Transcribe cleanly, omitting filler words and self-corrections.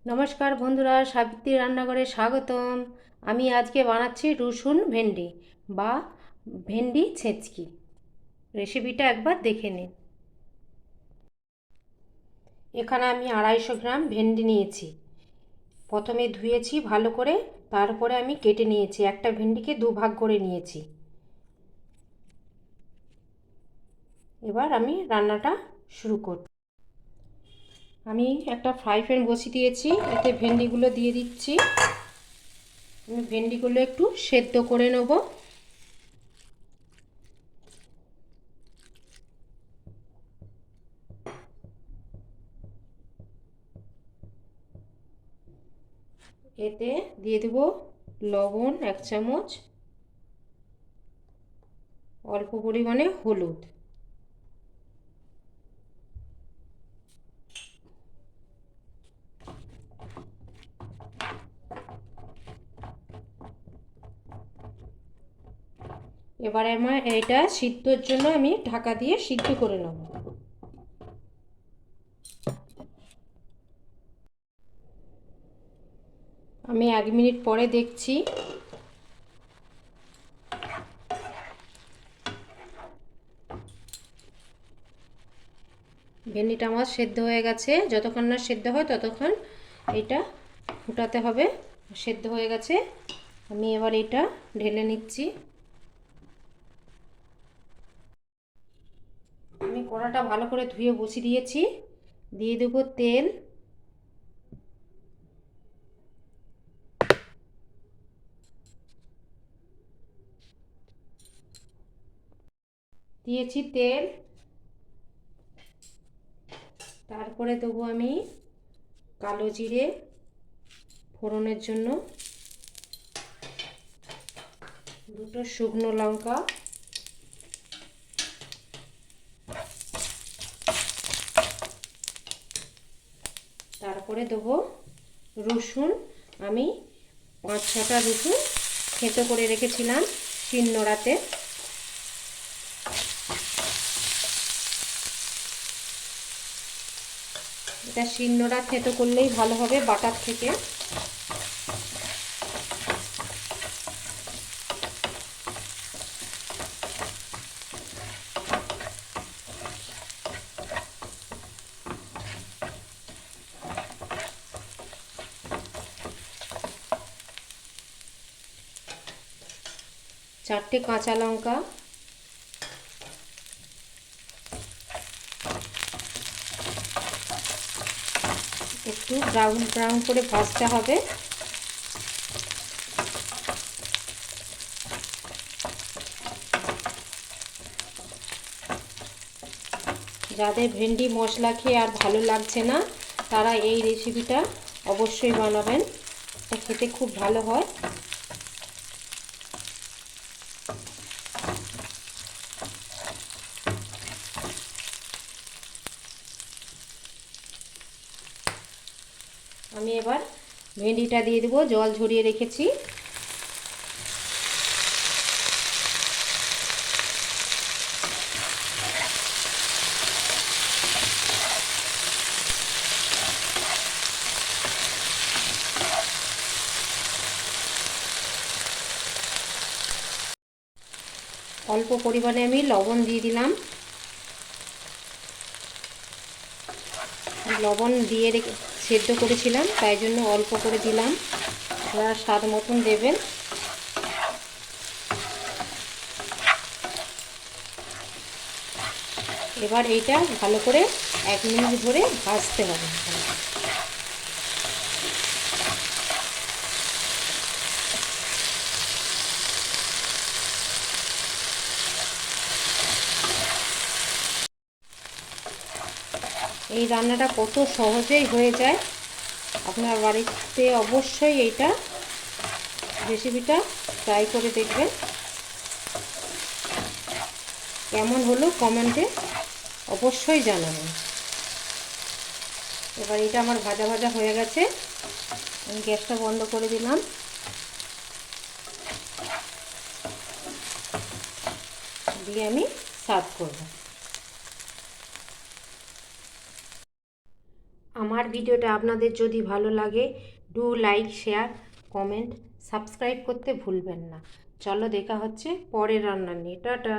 নমস্কার বন্ধুরা, সাবিত্রী রান্নাঘরে স্বাগতম। আমি আজকে বানাচ্ছি রসুন ভেন্ডি বা ভেন্ডি ছেঁচকি। রেসিপিটা একবার দেখে নিন। এখানে আমি 250 গ্রাম ভেন্ডি নিয়েছি। প্রথমে ধুয়েছি ভালো করে, তারপরে আমি কেটে নিয়েছি। একটা ভেন্ডিকে দুভাগ করে নিয়েছি। এবার আমি রান্নাটা শুরু করব। আমি একটা ফ্রাই প্যান বসিয়ে দিয়েছি, এতে ভেন্ডিগুলো দিয়ে দিচ্ছি। আমি ভেন্ডিগুলো একটু সেদ্ধ করে নেব। এতে দিয়ে দেব লবণ 1 চামচ, অল্প পরিমাণে হলুদ। এবারে আমার এটা সিদ্ধর জন্য আমি ঢাকা দিয়ে সিদ্ধ করে নেব। আমি 1 মিনিট পরে দেখছি। ভেন্ডিটা আমার সেদ্ধ হয়ে গেছে। যতক্ষণ না সেদ্ধ হয় ততক্ষণ এটা ফুটাতে হবে। সেদ্ধ হয়ে গেছে, আমি এবার এটা ঢেলে নিচ্ছি। আমি কড়াটা ভালো করে ধুয়ে বসিয়ে দিয়েছি। দিয়ে দেবো তেল। দিয়েছি তেল, তারপরে দেবো আমি কালো জিরে ফোড়নের জন্য, দুটো শুকনো লঙ্কা, তারপরে দেবো রসুন। আমি 5-6টা রসুন থেঁতো করে রেখেছিলাম শিলনোড়াতে। এটা শিলনোড়া থেঁতো করলেই ভালো হবে বাটার থেকে। চারটে কাঁচা লঙ্কা, একটু ব্রাউন ব্রাউন করে ভাজতে হবে। যাদের ভেন্ডি মশলা খেয়ে আর ভালো লাগছে না, তারা এই রেসিপিটা অবশ্যই বানাবেন। এটা খেতে খুব ভালো হয়। আমি এবার ভেন্ডিটা দিয়ে দেবো, জল ঝরিয়ে রেখেছি। অল্প পরিমাণে আমি লবণ দিয়ে দিলাম। লবণ দিয়ে সেদ্ধ করেছিলাম, তাই জন্য অল্প করে দিলাম। আপনারা স্বাদ মতন দেবেন। এবার এইটা ভালো করে 1 মিনিট ধরে ভাজতে হবে। এই রান্নাটা কত সহজেই হয়ে যায়। আপনার বাড়িতে অবশ্যই এইটা রেসিপিটা ট্রাই করে দেখবেন। কেমন হলো কমেন্টে অবশ্যই জানাবেন। এবার এটা আমার ভাজা ভাজা হয়ে গেছে, আমি গ্যাসটা বন্ধ করে দিলাম। দিয়ে আমি সার্ভ করব। আমার ভিডিওটা আপনাদের যদি ভালো লাগে do like share comment subscribe করতে ভুলবেন না। চলো দেখা হচ্ছে পরের রান্না নিয়ে। টাটা।